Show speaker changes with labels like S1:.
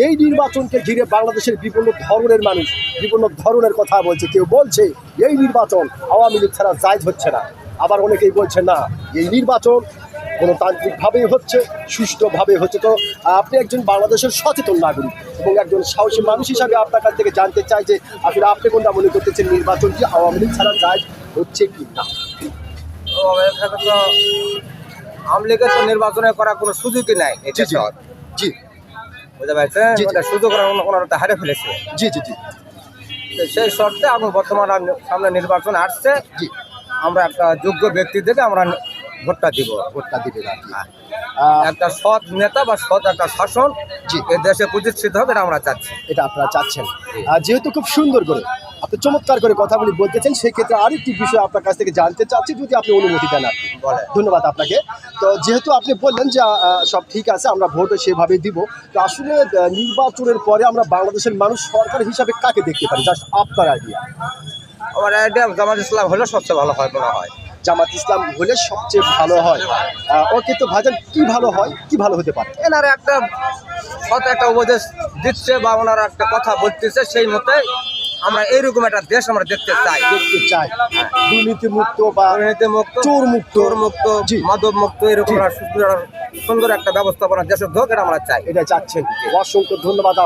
S1: এই নির্বাচনকে ঘিরে বাংলাদেশের বিভিন্ন ধরনের মানুষ বিভিন্ন ধরনের কথা বলছে। কেউ বলছে এই নির্বাচন আওয়ামী লীগ ছাড়া জায়েজ হচ্ছে না, আবার অনেকেই বলছে না এই নির্বাচন গণতান্ত্রিকভাবেই হচ্ছে, সুষ্ঠুভাবে হচ্ছে। তো আপনি একজন বাংলাদেশের সচেতন নাগরিক এবং একজন সাহসী মানুষ হিসাবে আপনার কাছ থেকে জানতে চাই যে আসলে আপনি কোনটা মনে করতেছেন, নির্বাচনটি আওয়ামী লীগ ছাড়া জায়েজ হচ্ছে কি না?
S2: আওয়ামী লীগের তো নির্বাচনে করার কোনো সুযোগই নাই।
S1: জি
S2: বুঝতে পারছেন, সুযোগ ওনারা তো হারে ফেলেছে।
S1: জি জি জি
S2: সেই শর্তে এখন বর্তমান সামনে নির্বাচন আসছে,
S1: জি
S2: আমরা একটা যোগ্য ব্যক্তি থেকে আমরা ভোটটা দিব।
S1: ভোটটা দিবেন আর কি।
S2: একটা সৎ নেতা বা সৎ একটা শাসন
S1: জি
S2: এই দেশে প্রতিষ্ঠিত হবে, এটা আমরা চাচ্ছি।
S1: এটা আপনারা চাচ্ছেন। যেহেতু খুব সুন্দর করে আপনি চমৎকার করে কথাগুলি বলতেছেন, সেই ক্ষেত্রে আরেকটি বিষয় আপনার কাছ থেকে জানতে চাচ্ছি, যদি আপনি অনুমতি দেন আর কি। ধন্যবাদ আপনাকে। তো যেহেতু আপনি বললেন যে সব ঠিক আছে, আমরা ভোটও সেভাবে দিব, তো আসলে নির্বাচনের পরে আমরা বাংলাদেশের মানুষ সরকার হিসাবে কাকে দেখতে পারি, জাস্ট আপনার আইডিয়া?
S2: আমার আইডিয়া জামাত ইসলাম হলে সবচেয়ে ভালো হয় মনে হয়।
S1: জামাত ইসলাম হলে সবচেয়ে ভালো হয়। ওকে, তো ভাইজান কি ভালো হয়, কি ভালো হতে পারে?
S2: এনারা একটা সৎ একটা উপদেশ দিচ্ছে বা ওনারা একটা কথা বলতেছে, সেই মতে আমরা এইরকম একটা দেশ আমরা দেখতে চাই।
S1: দুর্নীতি মুক্ত বা
S2: দুর্নীতি মুক্ত,
S1: চোর মুক্ত,
S2: চোর মুক্ত, মাদক মুক্ত, এরকম সুন্দর একটা ব্যবস্থাপনা দেশের হোক, এটা আমরা চাই।
S1: এটা চাচ্ছেন। অসংখ্য ধন্যবাদ।